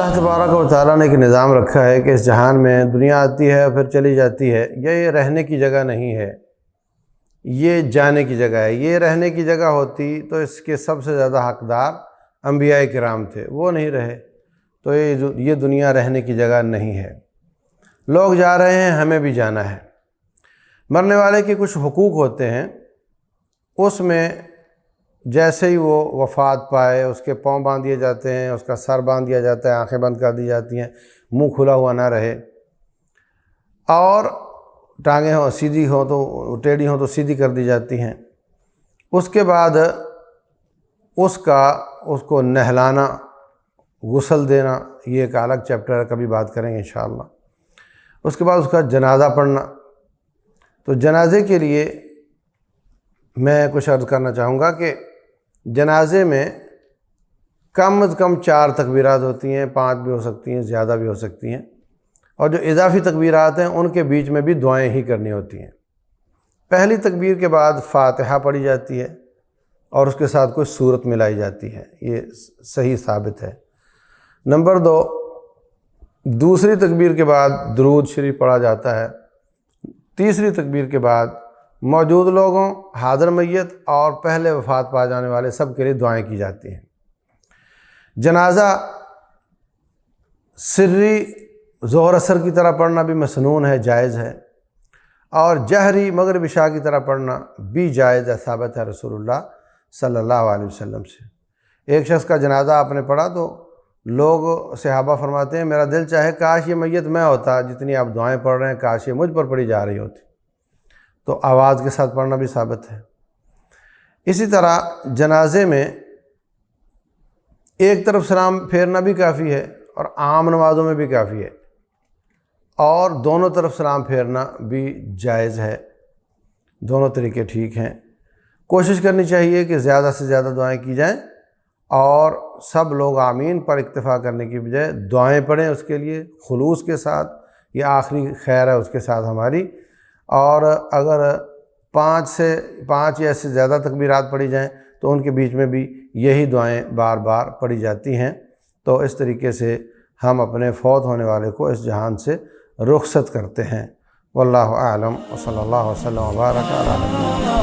اللہ تبارک و تعالیٰ نے ایک نظام رکھا ہے کہ اس جہان میں دنیا آتی ہے پھر چلی جاتی ہے، یہ رہنے کی جگہ نہیں ہے، یہ جانے کی جگہ ہے۔ یہ رہنے کی جگہ ہوتی تو اس کے سب سے زیادہ حقدار انبیاء کرام تھے، وہ نہیں رہے تو یہ دنیا رہنے کی جگہ نہیں ہے۔ لوگ جا رہے ہیں، ہمیں بھی جانا ہے۔ مرنے والے کے کچھ حقوق ہوتے ہیں، اس میں جیسے ہی وہ وفات پائے اس کے پاؤں باندھ دیے جاتے ہیں، اس کا سر باندھ دیا جاتا ہے، آنکھیں بند کر دی جاتی ہیں، منہ کھلا ہوا نہ رہے، اور ٹانگیں ہوں سیدھی ہوں تو ٹیڑھی ہوں تو سیدھی کر دی جاتی ہیں۔ اس کے بعد اس کو نہلانا، غسل دینا، یہ ایک الگ چیپٹر ہے، کبھی بات کریں گے انشاءاللہ۔ اس کے بعد اس کا جنازہ پڑھنا۔ تو جنازے کے لیے میں کچھ عرض کرنا چاہوں گا کہ جنازے میں کم از کم 4 تکبیرات ہوتی ہیں، 5 بھی ہو سکتی ہیں، زیادہ بھی ہو سکتی ہیں، اور جو اضافی تکبیرات ہیں ان کے بیچ میں بھی دعائیں ہی کرنی ہوتی ہیں۔ پہلی تکبیر کے بعد فاتحہ پڑھی جاتی ہے اور اس کے ساتھ کوئی سورت ملائی جاتی ہے، یہ صحیح ثابت ہے۔ نمبر 2، دوسری تکبیر کے بعد درود شریف پڑھا جاتا ہے۔ تیسری تکبیر کے بعد موجود لوگوں، حاضر میت اور پہلے وفات پا جانے والے سب کے لیے دعائیں کی جاتی ہیں۔ جنازہ سری ظہر اثر کی طرح پڑھنا بھی مسنون ہے، جائز ہے، اور جہری مغرب عشاء کی طرح پڑھنا بھی جائز ہے، ثابت ہے رسول اللہ صلی اللہ علیہ وسلم سے۔ ایک شخص کا جنازہ آپ نے پڑھا تو لوگ صحابہ فرماتے ہیں میرا دل چاہے کاش یہ میت میں ہوتا، جتنی آپ دعائیں پڑھ رہے ہیں کاش یہ مجھ پر پڑھی جا رہی ہوتی۔ تو آواز کے ساتھ پڑھنا بھی ثابت ہے۔ اسی طرح جنازے میں ایک طرف سلام پھیرنا بھی کافی ہے اور عام نمازوں میں بھی کافی ہے، اور دونوں طرف سلام پھیرنا بھی جائز ہے، دونوں طریقے ٹھیک ہیں۔ کوشش کرنی چاہیے کہ زیادہ سے زیادہ دعائیں کی جائیں اور سب لوگ آمین پر اکتفا کرنے کی بجائے دعائیں پڑھیں اس کے لیے خلوص کے ساتھ، یہ آخری خیر ہے اس کے ساتھ ہماری۔ اور اگر 5 یا اس سے زیادہ تکبیرات پڑھی جائیں تو ان کے بیچ میں بھی یہی دعائیں بار بار پڑھی جاتی ہیں۔ تو اس طریقے سے ہم اپنے فوت ہونے والے کو اس جہان سے رخصت کرتے ہیں۔ واللہ اعلم، وصلی اللہ وسلم وبارک علی نبینا۔